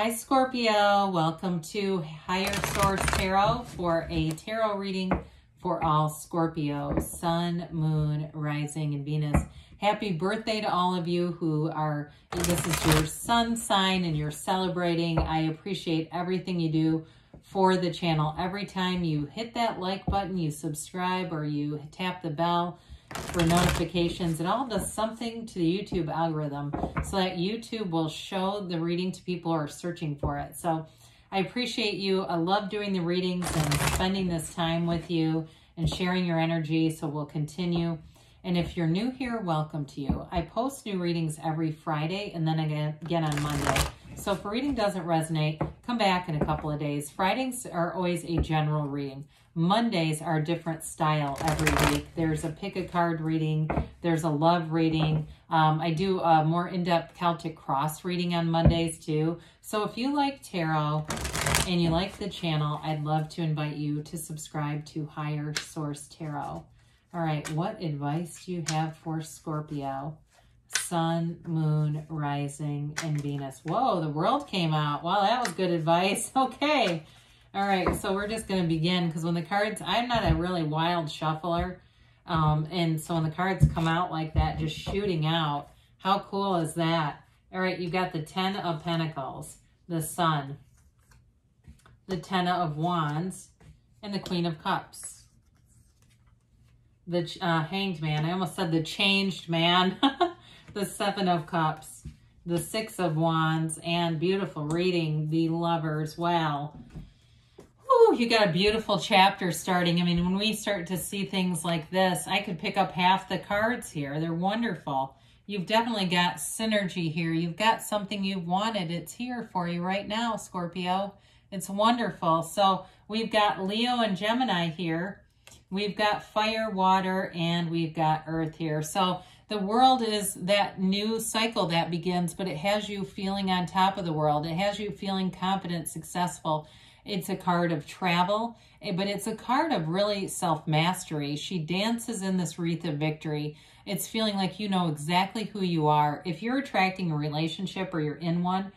Hi Scorpio, welcome to Higher Source Tarot for a tarot reading for all Scorpios, Sun, Moon, Rising, and Venus. Happy birthday to all of you who are, this is your sun sign and you're celebrating. I appreciate everything you do for the channel. Every time you hit that like button, you subscribe, or you tap the bell for notifications, it all does something to the YouTube algorithm so that YouTube will show the reading to people who are searching for it. So I appreciate you. I love doing the readings and spending this time with you and sharing your energy. So we'll continue. And if you're new here, welcome to you. I post new readings every Friday and then again on Monday. So if a reading doesn't resonate, come back in a couple of days. Fridays are always a general reading. Mondays are a different style every week. There's a pick a card reading. There's a love reading. I do a more in-depth Celtic cross reading on Mondays too. So if you like tarot and you like the channel, I'd love to invite you to subscribe to Higher Source Tarot. All right, what advice do you have for Scorpio? Sun, Moon, Rising, and Venus. Whoa, the World came out. Wow, that was good advice. Okay. All right, so we're just going to begin because when the cards, I'm not a really wild shuffler. And so when the cards come out like that, just shooting out, how cool is that? All right, you got the Ten of Pentacles, the Sun, the Ten of Wands, and the Queen of Cups. The Hanged Man. I almost said the Changed Man. The Seven of Cups, the Six of Wands, and beautiful reading, the Lovers. Wow. Ooh, you got a beautiful chapter starting. I mean, when we start to see things like this, I could pick up half the cards here. They're wonderful. You've definitely got synergy here. You've got something you've wanted. It's here for you right now, Scorpio. It's wonderful. So we've got Leo and Gemini here. We've got fire, water, and we've got earth here. So the World is that new cycle that begins, but it has you feeling on top of the world. It has you feeling confident, successful. It's a card of travel, but it's a card of really self-mastery. She dances in this wreath of victory. It's feeling like you know exactly who you are. If you're attracting a relationship or you're in one,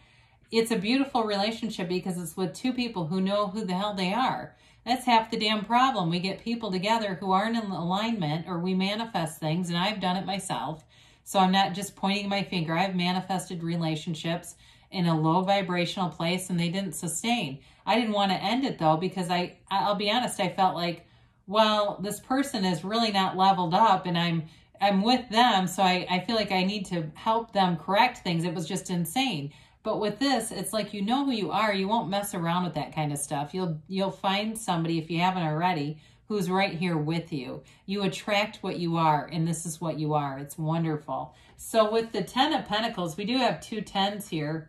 it's a beautiful relationship because it's with two people who know who the hell they are. That's half the damn problem. We get people together who aren't in alignment, or we manifest things, and I've done it myself. So I'm not just pointing my finger. I've manifested relationships in a low vibrational place and they didn't sustain. I didn't want to end it though, because I'll be honest, I felt like, well, this person is really not leveled up and I'm with them, so I feel like I need to help them correct things. It was just insane. But with this, it's like you know who you are. You won't mess around with that kind of stuff. You'll find somebody, if you haven't already, who's right here with you. You attract what you are, and this is what you are. It's wonderful. So with the Ten of Pentacles, we do have two tens here.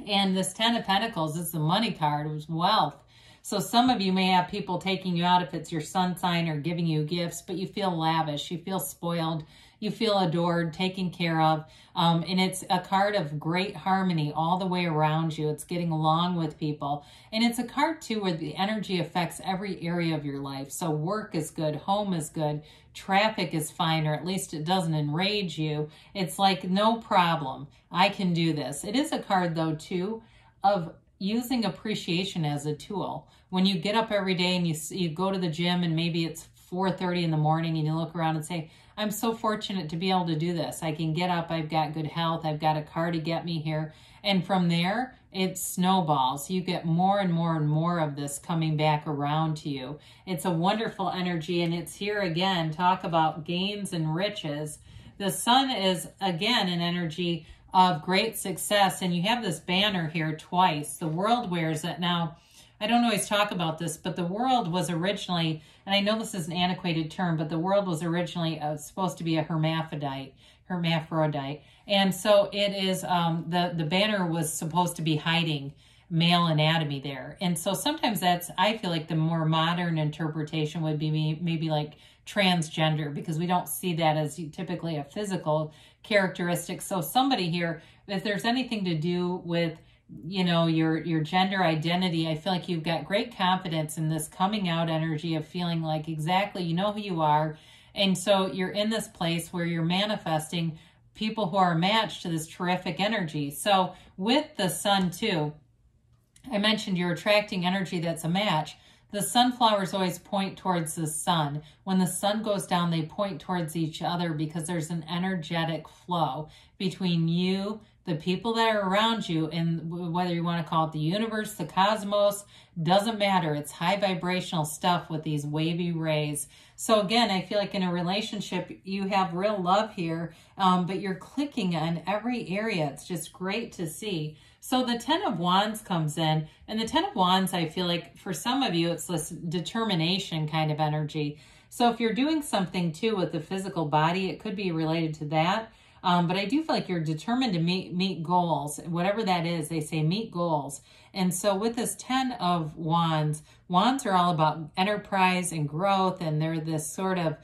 And this Ten of Pentacles is the money card. It was wealth. So some of you may have people taking you out if it's your sun sign, or giving you gifts, but you feel lavish. You feel spoiled. You feel adored, taken care of. And it's a card of great harmony all the way around you. It's getting along with people. And it's a card, too, where the energy affects every area of your life. So work is good. Home is good. Traffic is fine, or at least it doesn't enrage you. It's like, no problem. I can do this. It is a card, though, too, of using appreciation as a tool. When you get up every day and you go to the gym and maybe it's 4:30 in the morning and you look around and say, I'm so fortunate to be able to do this. I can get up. I've got good health. I've got a car to get me here. And from there, it snowballs. You get more and more and more of this coming back around to you. It's a wonderful energy, and it's here again. Talk about gains and riches. The Sun is, again, an energy of great success, and you have this banner here twice. The World wears it. Now, I don't always talk about this, but the World was originally, and I know this is an antiquated term, but the World was originally supposed to be a hermaphrodite. And so it is, the banner was supposed to be hiding male anatomy there. And so sometimes that's, I feel like the more modern interpretation would be maybe like transgender, because we don't see that as typically a physical characteristic. So somebody here, if there's anything to do with, you know, your gender identity, I feel like you've got great confidence in this coming out energy of feeling like exactly you know who you are. And so you're in this place where you're manifesting people who are a match to this terrific energy. So with the sun too, I mentioned you're attracting energy that's a match. The sunflowers always point towards the sun. When the sun goes down, they point towards each other because there's an energetic flow between you, the people that are around you, and whether you want to call it the universe, the cosmos, doesn't matter. It's high vibrational stuff with these wavy rays. So again, I feel like in a relationship, you have real love here, but you're clicking on every area. It's just great to see. So the Ten of Wands comes in, and the Ten of Wands, I feel like for some of you, it's this determination kind of energy. So if you're doing something too with the physical body, it could be related to that. But I do feel like you're determined to meet goals, whatever that is. They say meet goals. And so with this Ten of Wands, wands are all about enterprise and growth, and they're this sort of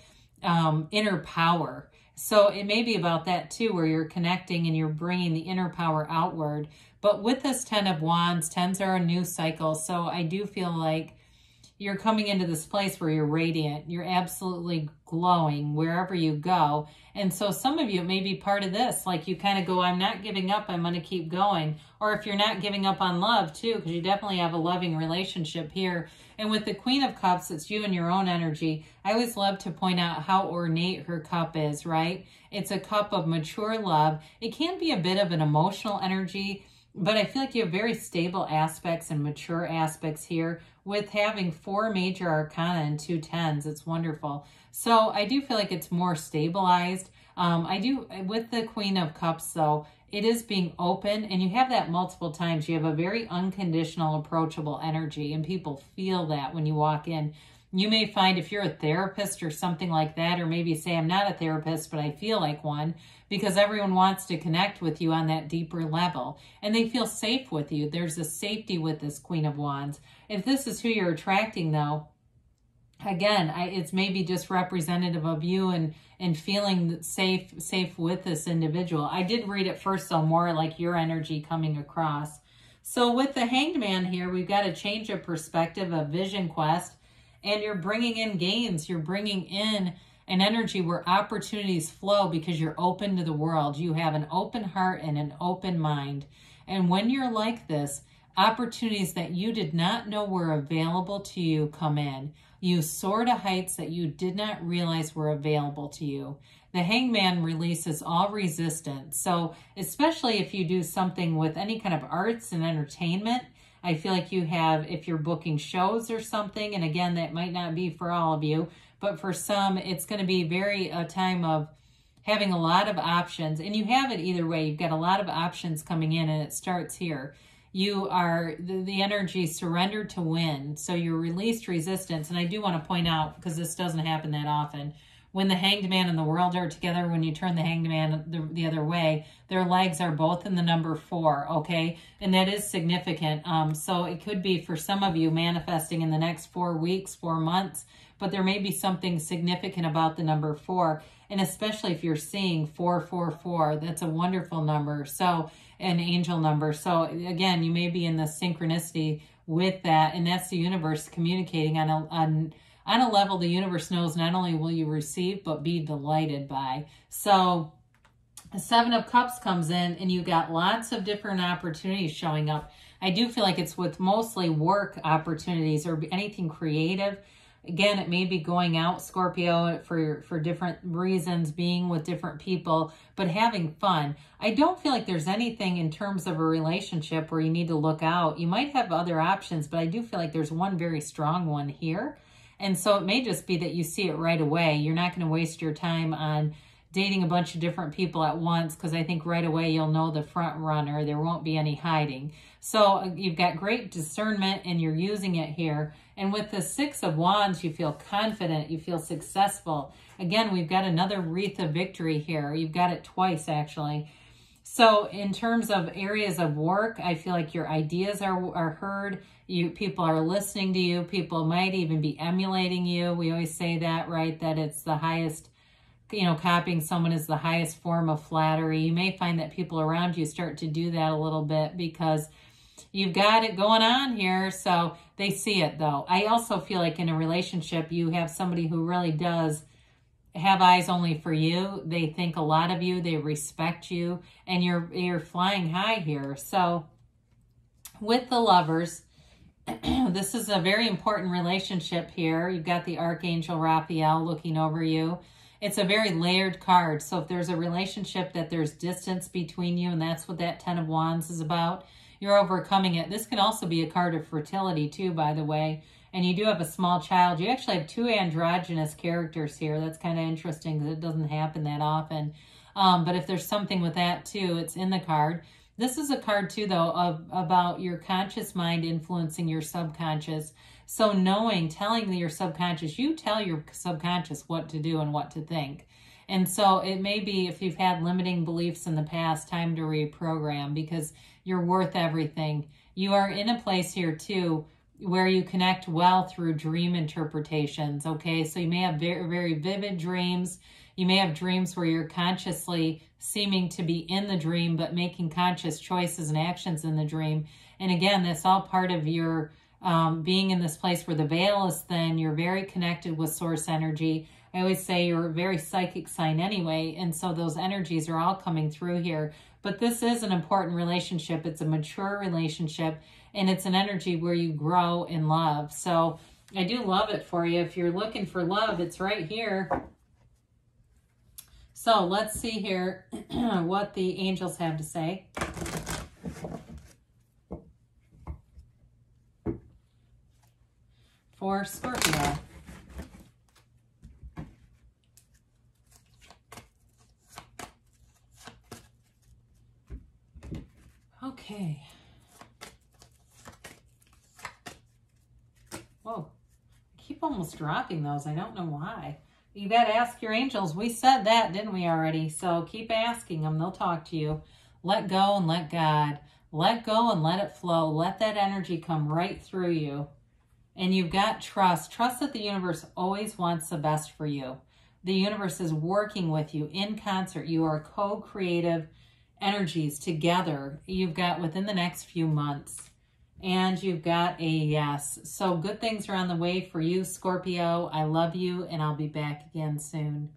inner power. So it may be about that too, where you're connecting and you're bringing the inner power outward. But with this Ten of Wands, tens are a new cycle. So I do feel like you're coming into this place where you're radiant. You're absolutely glowing wherever you go. And so some of you, it may be part of this, like you kind of go, I'm not giving up, I'm going to keep going. Or if you're not giving up on love too, because you definitely have a loving relationship here. And with the Queen of Cups, it's you and your own energy. I always love to point out how ornate her cup is, right? It's a cup of mature love. It can be a bit of an emotional energy, but I feel like you have very stable aspects and mature aspects here with having 4 major arcana and 2 tens. It's wonderful. So I do feel like it's more stabilized. With the Queen of Cups though, it is being open, and you have that multiple times. You have a very unconditional, approachable energy, and people feel that when you walk in. You may find if you're a therapist or something like that, or maybe say, I'm not a therapist, but I feel like one, because everyone wants to connect with you on that deeper level, and they feel safe with you. There's a safety with this Queen of Wands. If this is who you're attracting, though, again, it's maybe just representative of you and feeling safe with this individual. I did read it first, so more like your energy coming across. So with the Hanged Man here, we've got a change of perspective, a vision quest. And you're bringing in gains. You're bringing in an energy where opportunities flow because you're open to the world. You have an open heart and an open mind. And when you're like this, opportunities that you did not know were available to you come in. You soar to heights that you did not realize were available to you. The Hangman releases all resistance. So especially if you do something with any kind of arts and entertainment, I feel like you have, if you're booking shows or something, and again, that might not be for all of you, but for some, it's going to be a time of having a lot of options. And you have it either way. You've got a lot of options coming in, and it starts here. You are, the energy surrendered to win. So you released resistance. And I do want to point out, because this doesn't happen that often, when the Hanged Man and the World are together, when you turn the Hanged Man the other way, their legs are both in the number 4, okay? And that is significant. So it could be for some of you manifesting in the next 4 weeks, 4 months, but there may be something significant about the number 4. And especially if you're seeing 444, that's a wonderful number. So an angel number. So again, you may be in the synchronicity with that, and that's the universe communicating on a level the universe knows not only will you receive, but be delighted by. So the 7 of Cups comes in, and you got lots of different opportunities showing up. I do feel like it's with mostly work opportunities or anything creative. Again, it may be going out, Scorpio, for different reasons, being with different people, but having fun. I don't feel like there's anything in terms of a relationship where you need to look out. You might have other options, but I do feel like there's one very strong one here. And so it may just be that you see it right away. You're not going to waste your time on dating a bunch of different people at once, because I think right away you'll know the front runner. There won't be any hiding. So you've got great discernment, and you're using it here. And with the 6 of Wands, you feel confident. You feel successful. Again, we've got another wreath of victory here. You've got it twice, actually. So in terms of areas of work, I feel like your ideas are heard. People are listening to you. People might even be emulating you. We always say that, right? That it's the highest, copying someone is the highest form of flattery. You may find that people around you start to do that a little bit because you've got it going on here. So they see it, though. I also feel like in a relationship, you have somebody who really does have eyes only for you. They think a lot of you. They respect you. And you're flying high here. So with the Lovers, this is a very important relationship here. You've got the Archangel Raphael looking over you. It's a very layered card. So if there's a relationship that there's distance between you, and that's what that 10 of Wands is about, you're overcoming it. This can also be a card of fertility too, by the way. And you do have a small child. You actually have 2 androgynous characters here. That's kind of interesting because it doesn't happen that often. But if there's something with that too, it's in the card. This is a card too, though, about your conscious mind influencing your subconscious. So telling your subconscious, you tell your subconscious what to do and what to think. And so it may be, if you've had limiting beliefs in the past, time to reprogram, because you're worth everything. You are in a place here too where you connect well through dream interpretations, okay? So you may have very, very vivid dreams. You may have dreams where you're consciously seeming to be in the dream, but making conscious choices and actions in the dream. And again, that's all part of your being in this place where the veil is thin. You're very connected with source energy. I always say you're a very psychic sign anyway, and so those energies are all coming through here. But this is an important relationship. It's a mature relationship, and it's an energy where you grow in love. So I do love it for you. If you're looking for love, it's right here. So let's see here what the angels have to say. For Scorpio. Okay. Whoa. I keep almost dropping those. I don't know why. You got to ask your angels. We said that, didn't we already? So keep asking them. They'll talk to you. Let go and let God. Let go and let it flow. Let that energy come right through you. And you've got trust. Trust that the universe always wants the best for you. The universe is working with you in concert. You are co-creative energies together. You've got within the next few months. And you've got a yes. So good things are on the way for you, Scorpio. I love you, and I'll be back again soon.